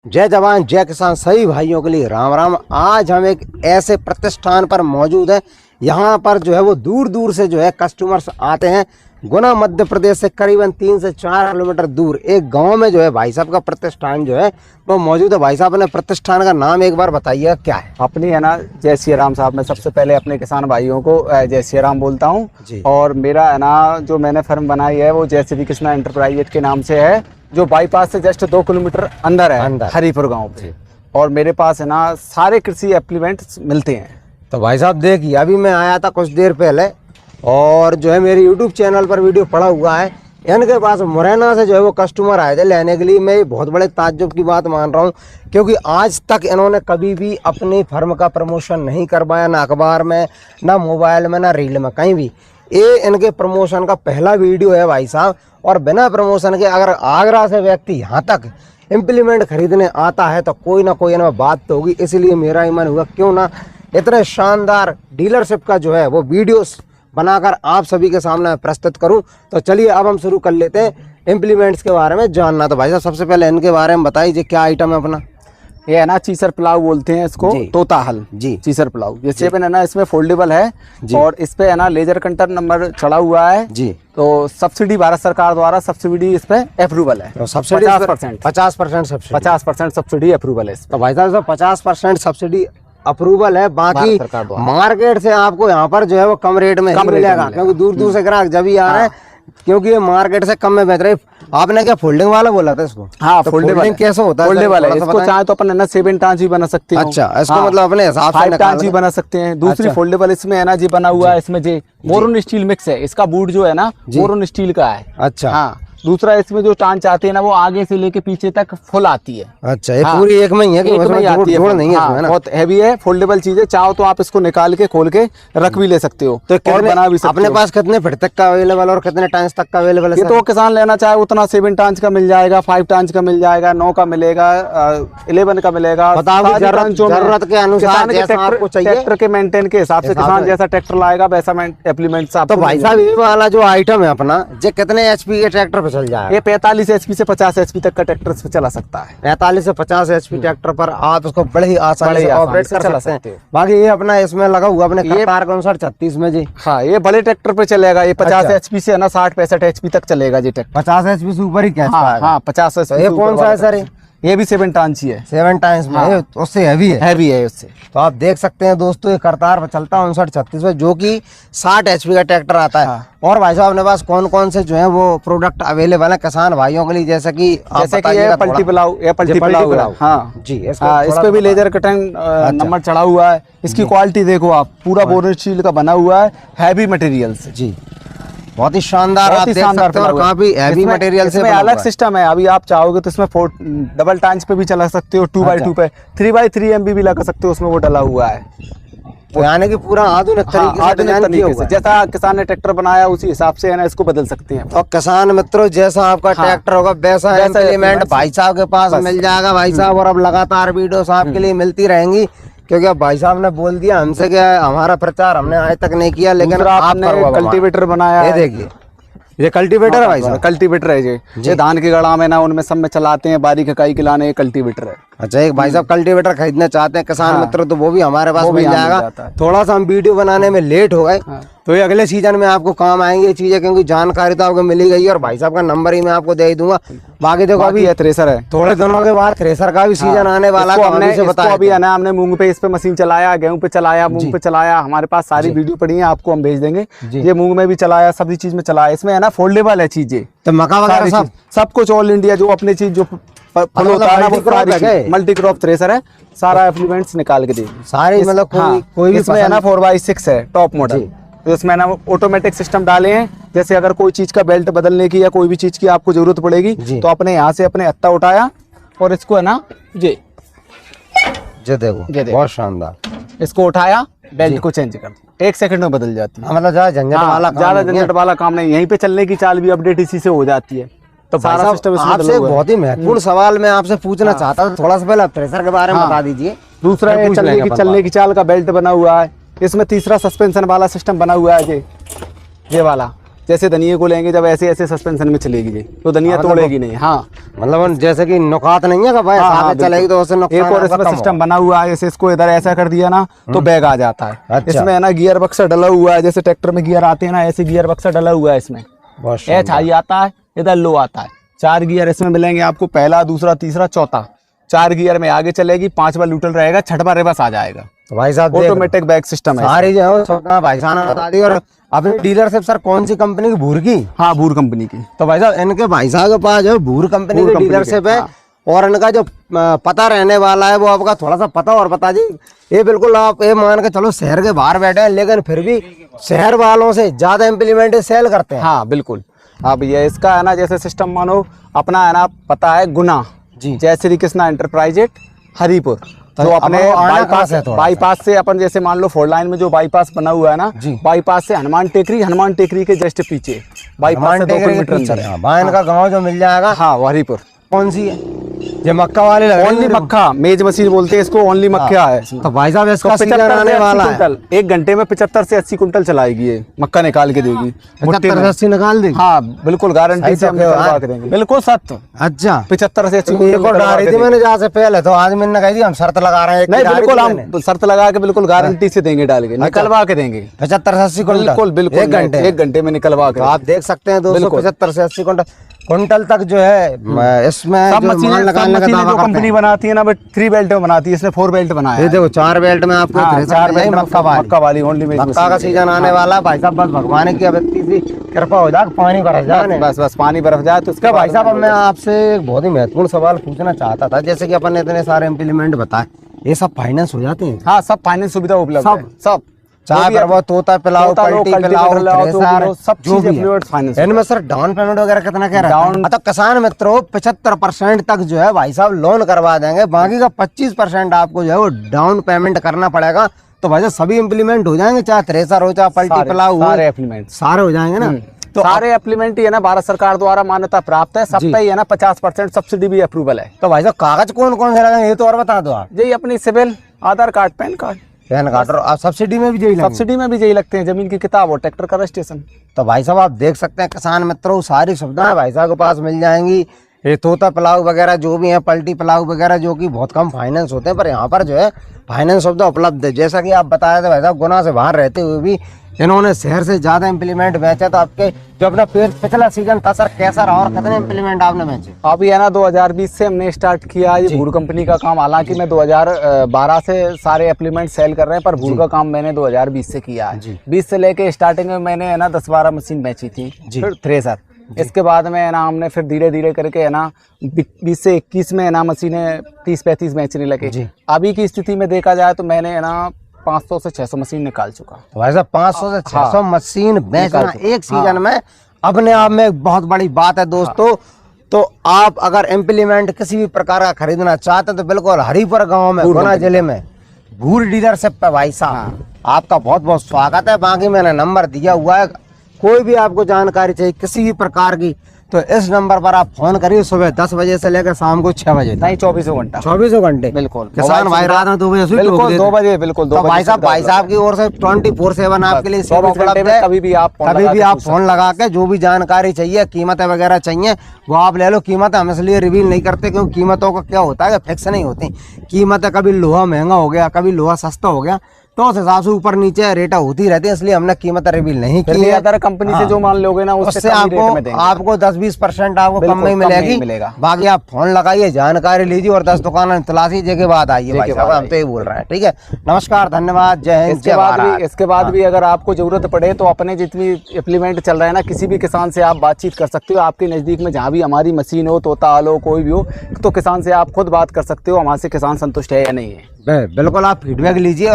जय जवान जय किसान सभी भाइयों के लिए राम राम। आज हम एक ऐसे प्रतिष्ठान पर मौजूद हैं, यहाँ पर जो है वो दूर दूर से जो है कस्टमर्स आते हैं। गुना मध्य प्रदेश से करीबन 3 से 4 किलोमीटर दूर एक गांव में जो है भाई साहब का प्रतिष्ठान जो है वो मौजूद है। भाई साहब अपने प्रतिष्ठान का नाम एक बार बताइए क्या है? अपनी है ना जय श्री राम साहब। मैं सबसे पहले अपने किसान भाइयों को जय श्री राम बोलता हूँ। और मेरा है ना जो मैंने फर्म बनाई है वो जय श्री कृष्णा एंटरप्राइजेज के नाम से है, जो बाईपास से जस्ट 2 किलोमीटर अंदर है, हरिपुर गांव पे। और मेरे पास है ना सारे कृषि एप्लीमेंट्स मिलते हैं। तो भाई साहब देखिए, अभी मैं आया था कुछ देर पहले और जो है मेरे YouTube चैनल पर वीडियो पड़ा हुआ है। इनके पास मुरैना से जो है वो कस्टमर आए थे लेने के लिए। मैं ये बहुत बड़े ताज्जुब की बात मान रहा हूँ, क्योंकि आज तक इन्होंने कभी भी अपनी फर्म का प्रमोशन नहीं करवाया, ना अखबार में, ना मोबाइल में, ना रील में, कहीं भी। ये इनके प्रमोशन का पहला वीडियो है भाई साहब। और बिना प्रमोशन के अगर आगरा से व्यक्ति यहाँ तक इम्प्लीमेंट खरीदने आता है तो कोई ना कोई इनमें बात तो होगी। इसलिए मेरा ही मन हुआ क्यों ना इतने शानदार डीलरशिप का जो है वो वीडियोस बनाकर आप सभी के सामने प्रस्तुत करूं। तो चलिए अब हम शुरू कर लेते हैं इम्प्लीमेंट्स के बारे में जानना। तो भाई साहब सबसे पहले इनके बारे में बताइए क्या आइटम है अपना? ये है ना चीसर प्लाव बोलते हैं इसको, तोता हल जी, चीसर प्लाव। ये शेप है ना इसमें फोल्डेबल है और इस पे है ना लेजर कंटर नंबर चढ़ा हुआ है जी। तो सब्सिडी भारत सरकार द्वारा सब्सिडी इस पे अप्रूवल है। तो सब्सिडी 50% सब्सिडी अप्रूवल है। तो भाई साहब 50% सब्सिडी अप्रूवल है। बाकी मार्केट से आपको यहाँ पर जो है वो कम रेट में मिलेगा, क्योंकि दूर दूर से ग्राहक जब ही आ रहे हैं, क्योंकि ये मार्केट से कम में बेहतर है। आपने क्या फोल्डिंग वाला बोला था इसको? हाँ, तो फोल्डिंग कैसे होता है? फोल्डेबल है। इसको चाहे तो अपन है ना 7 टांच भी बना सकते हैं। अच्छा, इसको मतलब अपने हिसाब से 5 टांच भी बना सकते हैं। दूसरी फोल्डेबल इसमें है ना जी बना हुआ है, इसमें जी बोरोन स्टील मिक्स है। इसका बूट जो है ना बोरोन स्टील का है। अच्छा हाँ। दूसरा इसमें जो टांच आती है ना वो आगे से लेके पीछे तक फुल आती है। अच्छा, ये पूरी एक में ही है कि एक में ही आती है, जोड़ नहीं है इसमें ना? बहुत हैवी है, फोल्डेबल चीज है। चाहो तो आप इसको निकाल के खोल के रख भी ले सकते हो, तो और बना भी सकते हो। अपने पास कितने फीट तक का अवेलेबल और कितने टांच तक का अवेलेबल है? ये तो किसान लेना चाहे उतना 7 टांच का मिल जाएगा, 5 टांच का मिल जाएगा, 9 का मिलेगा, 11 का मिलेगा। जरूरत के अनुसार ट्रैक्टर के मेंटेन के हिसाब से किसान जैसा ट्रैक्टर लाएगा वैसा एप्लीमेंट्स। तो भाई साहब ये वाला जो आइटम है अपना, ये कितने HP के ट्रैक्टर पे चल जाएगा? ये 45 HP से 50 HP तक का ट्रैक्टर पे चला सकता है। 45 से 50 HP ट्रैक्टर पर आप उसको बड़े ही आसानी से ऑपरेट कर सकते हैं। बाकी ये अपना इसमें लगा हुआ अपने कतार के अनुसार 36 में जी। हाँ, ये बड़े ट्रैक्टर पे चलेगा। ये 50 HP से है ना 60-65 HP तक चलेगा जी ट्रैक्टर। 50 HP से ऊपर ही क्या? हाँ 50 HP। ये कौन सा है सर? ये भी 7 टांच ही है। 7 टाइम्स में उससे हैवी है। हैवी है उससे। तो आप देख सकते हैं दोस्तों, ये करतार पर चलता है 59-36 में, जो कि 60 HP का ट्रैक्टर आता है। और भाई साहब अपने पास कौन कौन से जो है वो प्रोडक्ट अवेलेबल है किसान भाइयों के लिए? जैसे कि ये पल्टी प्लाव। हाँ जी, इस पे भी लेजर कटिंग नंबर चढ़ा हुआ है। इसकी क्वालिटी देखो आप, पूरा बोरोन स्टील का बना हुआ है, हैवी मटेरियल से जी। बहुत ही शानदार, आप देख सकते हैं, और काफी हैवी मटेरियल से अलग सिस्टम है। अभी आप चाहोगे तो इसमें डबल टांच पे भी चला सकते हो, 2x2 पे, 3x3 MB भी लगा सकते हो, उसमें वो डला हुआ है। तो यानी कि पूरा आधुनिक तरीके से जैसा किसान ने ट्रैक्टर बनाया उसी हिसाब से है ना इसको बदल सकते हैं। और किसान मित्रों, जैसा आपका ट्रैक्टर होगा वैसा इम्प्लीमेंट भाई साहब के पास मिल जाएगा भाई साहब। और अब लगातार वीडियोस आपके लिए मिलती रहेंगी, क्योंकि अब भाई साहब ने बोल दिया हमसे क्या है, हमारा प्रचार हमने आज तक नहीं किया, लेकिन आपने कल्टीवेटर बनाया। ये देखिए, ये कल्टीवेटर है भाई साहब? कल्टीवेटर है ये धान के गड़ा में ना उनमें सब में चलाते हैं, बारीक इकाई के लाने, ये कल्टीवेटर है। अच्छा, एक भाई साहब कल्टीवेटर खरीदना चाहते हैं किसान मित्र, तो वो भी हमारे पास मिल जाएगा। थोड़ा सा हम वीडियो बनाने में लेट हो गए, तो ये अगले सीजन में आपको काम आएंगे ये चीजें, क्योंकि जानकारी तो आपको मिली गई। और भाई साहब का नंबर ही मैं आपको दे दूंगा। बाकी देखो अभी ये थ्रेसर है, थोड़े दिनों के बाद थ्रेसर का भी सीजन आने वाला है। अभी है ना हमने मूंग पे इस पे मशीन चलाया, गेहूं पे चलाया, मूंग पे चलाया। हमारे पास सारी वीडियो पड़ी है, आपको हम भेज देंगे। ये मूंग में भी चलाया, सभी चीज में चलाया। इसमें है ना फोल्डेबल है चीजें, तो मक्का वगैरह सब कुछ ऑल इंडिया जो अपनी चीज जो फल होता है, मल्टी क्रॉप थ्रेसर है। सारा एप्लीमेंट्स निकाल के दी सारे, मतलब कोई भी इसमें है ना 4x6 है, टॉप मॉडल। तो इसमें ना ऑटोमेटिक सिस्टम डाले हैं। जैसे अगर कोई चीज का बेल्ट बदलने की या कोई भी चीज की आपको जरूरत पड़ेगी तो अपने यहाँ से अपने हत्था उठाया और इसको है ना जी देखो बहुत शानदार, इसको उठाया, बेल्ट को चेंज कर दिया, 1 सेकंड में बदल जाती है। मतलब ज्यादा झंझट वाला काम नहीं। यहीं पे चलने की चाल भी अपडेट इसी से हो जाती है। तो सारा सिस्टम आपसे बहुत ही महत्वपूर्ण सवाल मैं आपसे पूछना चाहता था, थोड़ा सा पहले थ्रेसर के बारे में बता दीजिए। दूसरा चलने की चाल का बेल्ट बना हुआ है। इसमें तीसरा सस्पेंशन वाला सिस्टम बना हुआ है ये वाला जैसे धनिये को लेंगे जब ऐसे ऐसे सस्पेंशन में चलेगी जी, तो धनिया तोड़ेगी नहीं। हाँ मतलब जैसे कि नुकात नहीं है भाई, हाँ, चलेगी तो उससे नुकसान एक और इसमें सिस्टम बना हुआ है, जैसे इसको इधर ऐसा कर दिया ना तो बैग आ जाता है। अच्छा। इसमें है ना गियर बक्सा डला हुआ है, जैसे ट्रैक्टर में गियर आते हैं ना, ऐसे गियर बक्सा डला हुआ है इसमें। एच हाई आता है, इधर लो आता है। 4 गियर इसमें मिलेंगे आपको, पहला, दूसरा, तीसरा, चौथा। 4 गियर में आगे चलेगी, 5वां न्यूट्रल रहेगा, 6वां रिवर्स आ जाएगा। तो भाई साहब ऑटोमेटिक बैग सिस्टम है। सारी जो है भाई साहब ने बता दी। और अपनी डीलरशिप सर कौन सी कंपनी की? भूर की। हाँ, भूर कंपनी की। तो भाई साहब इनके भाई साहब के पास जो भूर कंपनी की डीलरशिप है, और इनका जो पता रहने वाला है वो आपका थोड़ा सा पता और बता दी। ये बिल्कुल आप ये मान के चलो शहर के बाहर बैठे हैं, लेकिन फिर भी शहर वालों से ज्यादा इम्प्लीमेंट सेल करते हैं। हाँ बिल्कुल। अब ये इसका है ना, जैसे सिस्टम मानो अपना है ना, पता है गुना जी, जय श्री कृष्णा एंटरप्राइजेज हरिपुर, तो जो अपने बाईपास से अपन जैसे मान लो 4 लाइन में जो बाईपास बना हुआ है ना, बाईपास से हनुमान टेकरी के जस्ट पीछे, बाईपास से 2 किलोमीटर अंदर है। बायन का गाँव जो मिल जाएगा। हाँ, वो हरिपुर। कौन सी है? ये मक्का वाले ओनली मक्का मेज मशीन बोलते हैं इसको, ओनली मक्का है इसमें। तो भाई साहब इसका सीजन आने वाला है। 1 घंटे में 75 से 80 कुंटल चलाएगी ये, मक्का निकाल के देगी। 75 से 80 निकाल देगी? हाँ बिल्कुल, गारंटी से हम निकलवा के देंगे, बिल्कुल सत्य। अच्छा, 75 से 80 कुंटल मैंने जहाँ से पहले, तो आज मैंने कही थी हम शर्त लगा रहे हैं। नहीं बिल्कुल, हम शर्त लगा के बिल्कुल गारंटी से देंगे, डाल के निकलवा के देंगे। 75 से 80 कुंटल बिल्कुल बिल्कुल, 1 घंटे में निकलवा के। आप देख सकते हैं दोस्तों, 75 से 80 कुंटल तक जो है इसमें सब मशीनें जो कंपनी बनाती है ना, बट 3 बेल्ट में बनाती है, इसने 4 बेल्ट बनाया है। ये देखो 4 बेल्ट में आपको 4 बेल्ट मक्का वाली ओनली। मक्का का सीजन आने वाला भाई साहब, बस भगवान की अब इतनी सी कृपा हो जाए, पानी बरस जाए, बस पानी बरस जाए तो उसका। भाई साहब अब मैं आपसे एक बहुत ही महत्वपूर्ण सवाल पूछना चाहता था। जैसे कि अपन ने इतने सारे इम्प्लीमेंट बताए, ये सब फाइनेंस हो जाते हैं? हाँ, सब फाइनेंस सुविधा उपलब्ध है, सब। चाहे करवा तोता पिलाओ, पलटी पिलाओ, सब चीजें फाइनेंस। इनमें सर डाउन पेमेंट वगैरह कितना क्या रहता है? तो किसान मित्रों 75% तक जो है भाई साहब लोन करवा देंगे, बाकी का 25% आपको जो है वो डाउन पेमेंट करना पड़ेगा। तो भाई साहब सभी इम्प्लीमेंट हो जाएंगे, चाहे थ्रेसर हो, चाहे पलटी पिलाओ, सारे इम्प्लीमेंट सारे हो जाएंगे ना। तो सारे इम्प्लीमेंट ही है ना, भारत सरकार द्वारा मान्यता प्राप्त है, सब पे ही है ना 50% सब्सिडी भी अप्रूवल है। तो भाई साहब कागज कौन कौन से लगेंगे ये तो और बता दो आप। यही अपनी सिविल, आधार कार्ड, पैन कार्ड, और सब्सिडी में भी यही लगते हैं, जमीन की किताब और ट्रैक्टर का रजिस्ट्रेशन। तो भाई साहब आप देख सकते हैं किसान मित्रों, सारी सुविधाएं भाई साहब के पास मिल जाएंगी। ये तोता पिलाऊ वगैरह जो भी है, पलटी पिलाऊ वगैरह, जो कि बहुत कम फाइनेंस होते हैं, पर यहाँ पर जो है फाइनेंस सुविधा उपलब्ध है। जैसा कि आप बता रहे थे भाई साहब, गुना से बाहर रहते हुए भी इन्होंने शहर से ज्यादा इम्प्लीमेंट बेचे। तो आपके जो अपना पिछला सीजन था सर कैसा रहा और कितने इम्प्लीमेंट आपने बेचे? अभी है ना 2020 से हमने स्टार्ट किया ये भूर कंपनी का काम। हालांकि मैं 2012 से सारे इम्प्लीमेंट सेल कर रहे हैं, पर भूर का काम मैंने 2020 से किया है। 20 से लेके स्टार्टिंग में मैंने है ना 10-12 मशीन बेची थी, फिर थ्रेसर। इसके बाद में है ना हमने फिर धीरे धीरे करके है ना 20 से 21 में है ना मशीनें 30-35 बेचने लगे। अभी की स्थिति में देखा जाए तो मैंने है ना 500 से 600 मशीन निकाल चुका। तो भाई साहब 500 से 600 मशीन बेचना एक सीजन में अपने आप में एक बहुत बड़ी बात है दोस्तों। तो आप अगर इम्प्लीमेंट किसी भी प्रकार का खरीदना चाहते हैं तो बिल्कुल हरिपुर गांव में, गुना जिले में भूर डीलरशिप पे भाई साहब आपका बहुत बहुत स्वागत है। बाकी मैंने नंबर दिया हुआ है, कोई भी आपको जानकारी चाहिए किसी भी प्रकार की तो इस नंबर पर आप फोन करिए, सुबह 10 बजे से लेकर शाम को 6 बजे। नहीं, 24 घंटा। 24 घंटे बिल्कुल। किसान भाई रात में 2 बजे, बिल्कुल 2 बजे, बिल्कुल 2 बजे। भाई साहब की ओर से 24/7 आपके लिए कभी भी आप फोन लगा के जो भी जानकारी चाहिए, कीमतें वगैरह चाहिए वो आप ले लो। कीमत हम इसलिए रिवील नहीं करते क्योंकि कीमतों का क्या होता है फिक्स नहीं होती। कीमतें कभी लोहा महंगा हो गया, कभी लोहा सस्ता हो गया, तो उस हिसाब से ऊपर नीचे रेट होती रहती है, इसलिए हमने कीमत रिवील नहीं की है। अदर कंपनी से जो मान लोगे ना उससे आपको 10-20% आपको कम में मिलेगा। बाकी आप फोन लगाइए, जानकारी लीजिए और 10 दुकान तलाशी के बाद आइए भाई साहब, हम तो ये बोल रहे हैं। ठीक है, नमस्कार, धन्यवाद, जय हिंद, जय भारत। इसके बाद भी अगर आपको जरूरत पड़े तो अपने जितनी इम्प्लीमेंट चल रहा है ना, किसी भी किसान से आप बातचीत कर सकते हो। आपके नजदीक में जहाँ भी हमारी मशीन हो, तोता आलो, कोई भी हो, तो किसान से आप खुद बात कर सकते हो, हमारे से किसान संतुष्ट है या नहीं है। बिल्कुल आप फीडबैक लीजिए।